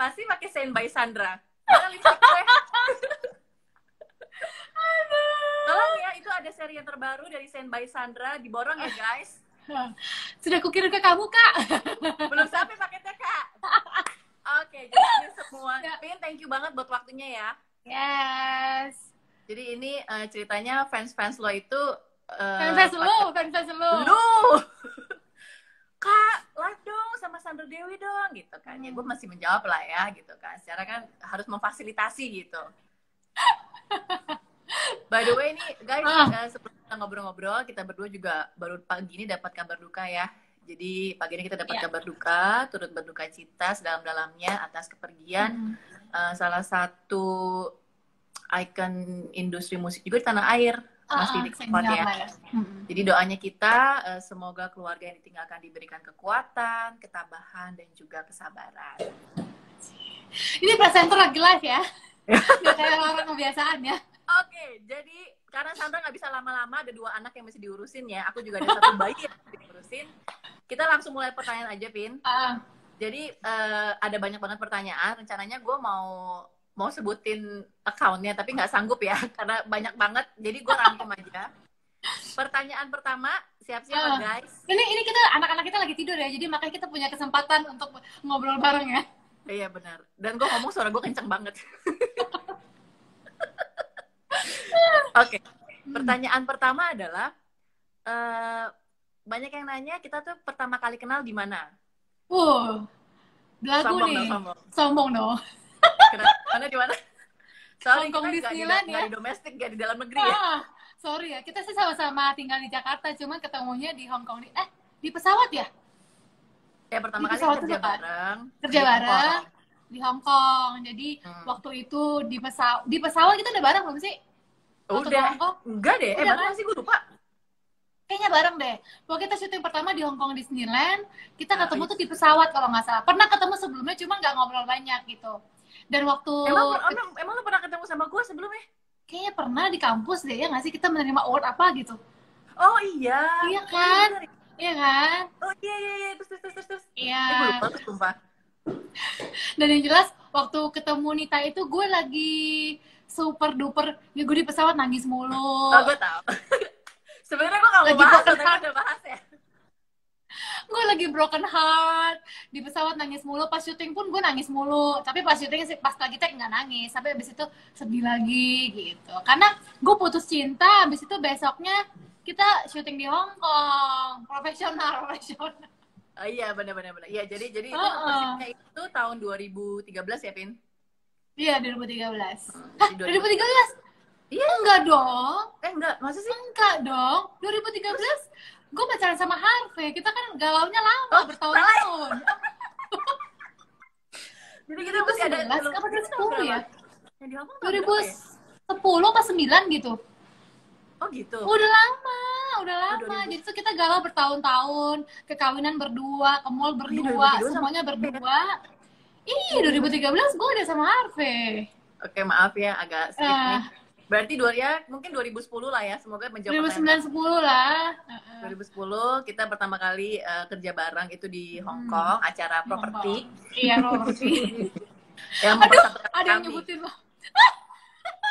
pasti pakai Saint by Sandra. Mana lipstick gue? Tolong ya, itu ada seri yang terbaru dari Saint by Sandra, diborong ya guys. Sudah kukirim ke kamu, Kak. Belum sampai paketnya, Kak. Oke, jadi ini semua. Pin, thank you banget buat waktunya ya. Yes. Jadi ini ceritanya fans-fans lo itu Fans lu. Lu Kak, live dong sama Sandra Dewi dong gitu kan. Ya gue masih menjawab lah ya gitu kan. Secara kan harus memfasilitasi gitu. By the way nih guys, sebelum kita ngobrol-ngobrol, kita berdua juga baru pagi ini dapat kabar duka ya. Jadi pagi ini kita dapat kabar duka, turut berduka cita sedalam-dalamnya atas kepergian salah satu ikon industri musik juga di tanah air, Mas Didik Squad ya. Jadi doanya kita semoga keluarga yang ditinggalkan diberikan kekuatan, ketabahan dan juga kesabaran. Ini presenter lagi live ya. Nggak kayak orang kebiasaan ya. Oke, jadi karena Sandra nggak bisa lama-lama, ada 2 anak yang mesti diurusin ya. Aku juga ada 1 bayi yang mesti diurusin. Kita langsung mulai pertanyaan aja, Pin. Jadi ada banyak banget pertanyaan. Rencananya gue mau sebutin account-nya, tapi nggak sanggup ya, karena banyak banget. Jadi gue rangkum aja. Pertanyaan pertama, siap-siap guys. Ini kita anak-anak kita lagi tidur ya, jadi makanya kita punya kesempatan untuk ngobrol bareng ya. Iya benar. Dan gue ngomong suara gue kenceng banget. Oke. Pertanyaan pertama adalah banyak yang nanya kita tuh pertama kali kenal di mana? Belagu nih. Sombong dong. Mana di mana? Soalnya Hongkong Disneyland ya. Nggak di domestik, nggak di dalam negeri ya. Sorry ya, kita sih sama-sama tinggal di Jakarta, cuman ketemunya di Hongkong. Di pesawat ya? Ya pertama kali kerja bareng. Di Hongkong. Jadi waktu itu di pesawat kita udah bareng belum sih? Udah. Enggak deh. Bareng sih gue lupa. Kayaknya bareng deh. Waktu kita syuting pertama di Hongkong Disneyland, kita ketemu tuh di pesawat kalau nggak salah. Pernah ketemu sebelumnya, cuma nggak ngobrol banyak gitu. Dan waktu emang lo pernah ketemu sama gue sebelumnya? Kayaknya pernah di kampus deh ya nggak sih, kita menerima award apa gitu. Oh iya. Iya kan? Iya kan? Oh iya. Terus. Iya. Gue lupa tuh sumpah. Dan yang jelas waktu ketemu Nita itu gue lagi super duper, ya gue di pesawat nangis mulu. Oh gue tahu. Sebenarnya gue nggak mau bahas, tapi udah bahas ya. Gue lagi broken heart di pesawat, nangis mulu. Pas syuting pun gue nangis mulu, tapi pas syuting pas lagi take nggak nangis, tapi abis itu sedih lagi gitu karena gue putus cinta. Abis itu besoknya kita syuting di Hongkong, profesional. Oh iya benar. Iya jadi itu persisnya itu tahun 2013 ya, Pin? Iya 2013. 2013? Iya. Enggak dong. Enggak, masa sih? Enggak dong. 2013 gue pacaran sama Harvey. Kita kan galaunya lama, bertahun-tahun. Jadi kita masih ada 2010 ya? Yang di Hongkong 2010 apa 9 gitu. Oh gitu? Udah lama. Jadi tuh kita galau bertahun-tahun. Kekawinan berdua, ke mall berdua, semuanya berdua. 2013 gue udah sama Harvey. Oke, maaf ya, agak skip nih. Berarti mungkin 2010 lah ya, semoga menjawab 2009-10 lah. 2010 kita pertama kali kerja bareng itu di Hong Kong, acara properti. Iya, properti. Aduh, ada yang nyebutin loh.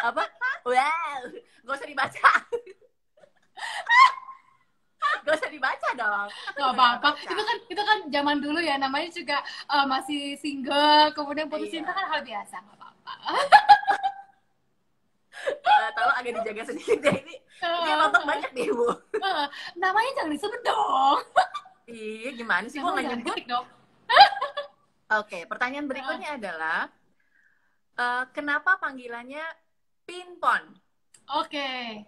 Apa? Wow, gak usah dibaca. Gak usah dibaca dong. Gak apa-apa. Itu kan zaman dulu ya, namanya juga masih single, kemudian putus cinta kan hal biasa, gak apa-apa. Tolong agak dijaga sedikit ya ini. Dia nonton banyak nih, Bu. Namanya jangan disebut dong. Iya, gimana sih gue nggak nyebut dong. Oke, pertanyaan berikutnya adalah kenapa panggilannya Pinpon? Oke.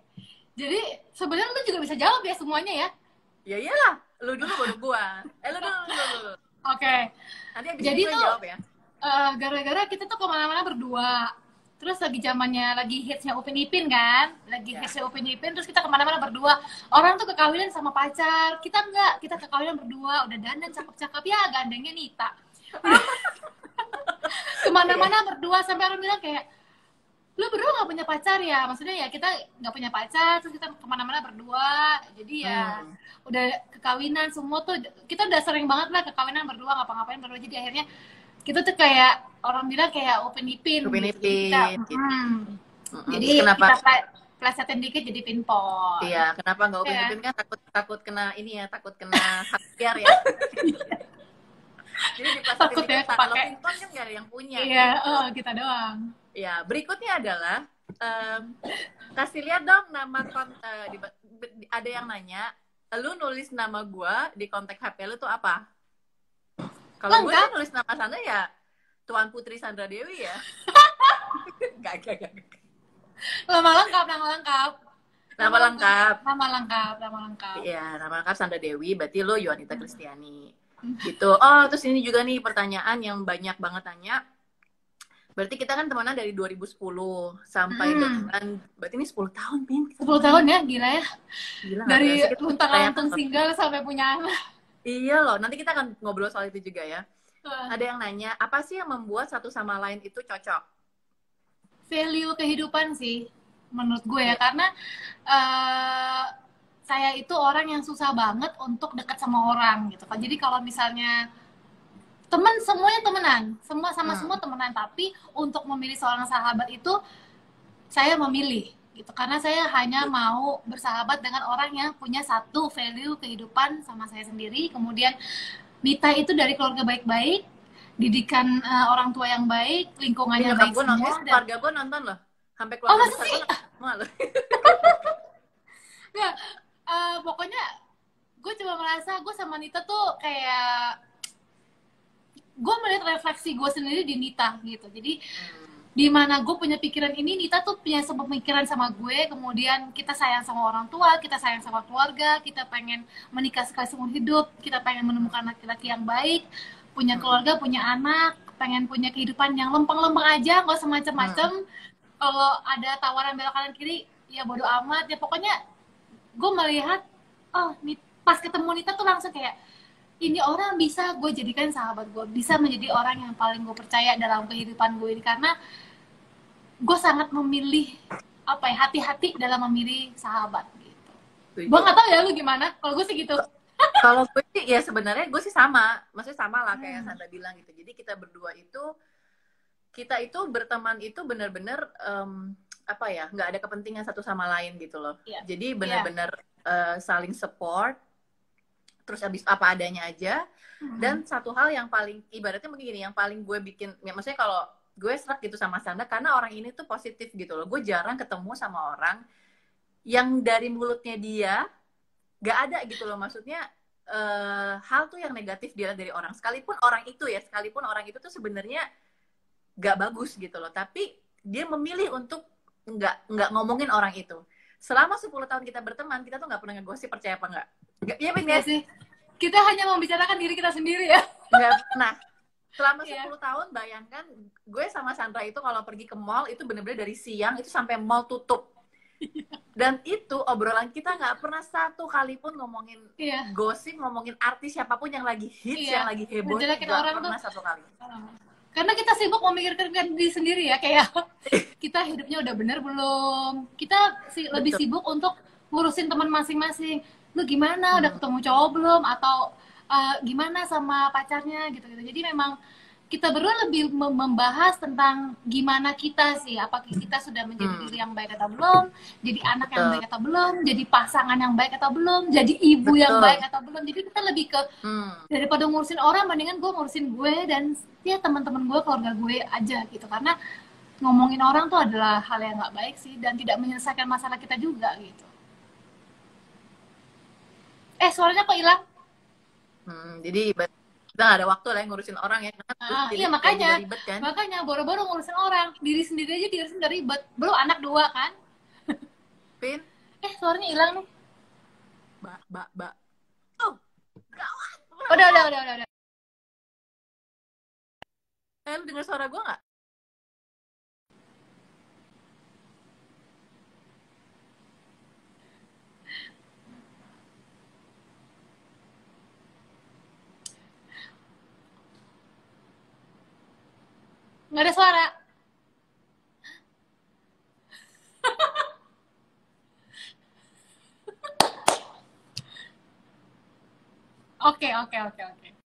Jadi sebenarnya lu juga bisa jawab ya semuanya ya. Ya iyalah, lu dulu baru gua. Lu dulu. Oke. Nanti abis itu gue jawab ya. Gara-gara kita tuh kemana-mana berdua. Terus lagi hitsnya Upin Ipin kan, hitsnya Upin Ipin, terus kita kemana-mana berdua. Orang tuh kekawinan sama pacar, kita enggak, kita kekawinan berdua, udah dandan cakep-cakep ya, gandengnya Nita. Kemana-mana berdua, sampai orang bilang kayak, lu berdua nggak punya pacar ya? Maksudnya ya kita nggak punya pacar, terus kita kemana-mana berdua, jadi ya udah kekawinan semua tuh, kita udah sering banget lah kekawinan berdua, ngapa-ngapain berdua, jadi akhirnya Kita tuh kayak orang bilang kayak Upin Ipin Upin gitu. Jadi kita, Ipin gitu. jadi Terus kenapa? kita plesetin dikit jadi pinpon. Iya, kenapa nggak Upin Ya. Ipin kan takut kena ini ya, takut kena hak liar ya. Jadi diplesetin Takut ya dikit, kalau kepake. pinpon kan nggak ada yang punya. Iya, oh, kita doang. Ya, berikutnya adalah kasih lihat dong nama ada yang nanya, lu nulis nama gua di kontak HP lu tuh apa? Kalau gue sih nulis nama sana ya Tuan Putri Sandra Dewi ya. Gak. Nama lengkap, nama lengkap. Nama lengkap. Nama lengkap, nama lengkap. Iya, nama lengkap Sandra Dewi, berarti lo Yuanita Kristiani. Gitu. Oh, terus ini juga nih pertanyaan yang banyak banget tanya. Berarti kita kan temenan dari 2010 sampai dengan, berarti ini 10 tahun, Pin. 10 tahun ya, gila ya. Gila, dari luntang-lantung single sampai punya anak. Iya loh, nanti kita akan ngobrol soal itu juga ya. Ada yang nanya, apa sih yang membuat satu sama lain itu cocok? Value kehidupan sih, menurut gue ya. Karena saya itu orang yang susah banget untuk dekat sama orang gitu kan. Jadi kalau misalnya teman, semuanya temenan, semua temenan, tapi untuk memilih seorang sahabat itu saya memilih gitu, karena saya hanya mau bersahabat dengan orang yang punya satu value kehidupan sama saya sendiri. Kemudian Mita itu dari keluarga baik-baik, didikan orang tua yang baik, lingkungannya baik semua. Keluarga gue nonton loh, sampai keluarga besar gue nonton semua loh. Ya, pokoknya gue cuma merasa gue sama Nita tuh kayak gue melihat refleksi gue sendiri di Nita gitu. Jadi di mana gue punya pikiran ini, Nita tuh punya pemikiran sama gue. Kemudian kita sayang sama orang tua, kita sayang sama keluarga, kita pengen menikah sekali seumur hidup, kita pengen menemukan laki-laki yang baik, punya keluarga, punya anak, pengen punya kehidupan yang lempeng-lempeng aja, nggak semacam-macam. Kalau ada tawaran belok kanan kiri, ya bodo amat. Ya pokoknya gue melihat, oh pas ketemu Nita tuh langsung kayak, ini orang bisa gue jadikan sahabat gue, bisa menjadi orang yang paling gue percaya dalam kehidupan gue ini, karena gue sangat memilih apa ya, hati-hati dalam memilih sahabat gitu. Gue nggak tahu ya lu gimana, kalau gue sih gitu. Kalau gue sih ya sebenarnya gue sih sama, maksudnya sama lah kayak Sandra bilang gitu. Jadi kita berdua itu, kita itu berteman itu benar-benar apa ya, nggak ada kepentingan satu sama lain gitu loh. Jadi benar-benar saling support, terus abis apa adanya aja. Dan satu hal yang paling ibaratnya begini, yang paling gue bikin, ya, maksudnya kalau gue serak gitu sama Sandra karena orang ini tuh positif gitu loh. Gue jarang ketemu sama orang yang dari mulutnya dia gak ada gitu loh, maksudnya hal tuh yang negatif dia dari orang, sekalipun orang itu tuh sebenarnya gak bagus gitu loh, tapi dia memilih untuk nggak ngomongin orang itu. Selama 10 tahun kita berteman, kita tuh nggak pernah ngegosip, percaya apa nggak? Iya bener sih. Kita hanya membicarakan diri kita sendiri ya. Nggak pernah. Selama 10 tahun, bayangkan gue sama Sandra itu kalau pergi ke mall itu bener-bener dari siang itu sampai mall tutup. Dan itu obrolan kita nggak pernah satu kali pun ngomongin gosip, ngomongin artis siapapun yang lagi hits, yang lagi heboh, nggak pernah satu kali. Karena kita sibuk memikirkan diri sendiri ya, kayak kita hidupnya udah bener belum, kita lebih sibuk untuk ngurusin teman masing-masing. Lu gimana, udah ketemu cowok belum, atau gimana sama pacarnya gitu-gitu. Jadi memang kita berdua lebih membahas tentang gimana kita sih, apakah kita sudah menjadi diri yang baik atau belum, jadi anak yang baik atau belum, jadi pasangan yang baik atau belum, jadi ibu yang baik atau belum. Jadi kita lebih ke daripada ngurusin orang, mendingan gue ngurusin gue dan ya teman-teman gue, keluarga gue aja gitu. Karena ngomongin orang tuh adalah hal yang nggak baik sih, dan tidak menyelesaikan masalah kita juga gitu. Suaranya kok hilang? Jadi kita nggak ada waktu lah yang ngurusin orang ya. Iya makanya, ribet, kan? Makanya boro-boro ngurusin orang, diri sendiri aja diurusin udah ribet, belum anak 2 kan? Pin? Suaranya hilang nih. Mbak. Oh, gawat. Udah. Lu dengar suara gue nggak? Nggak ada suara. Oke.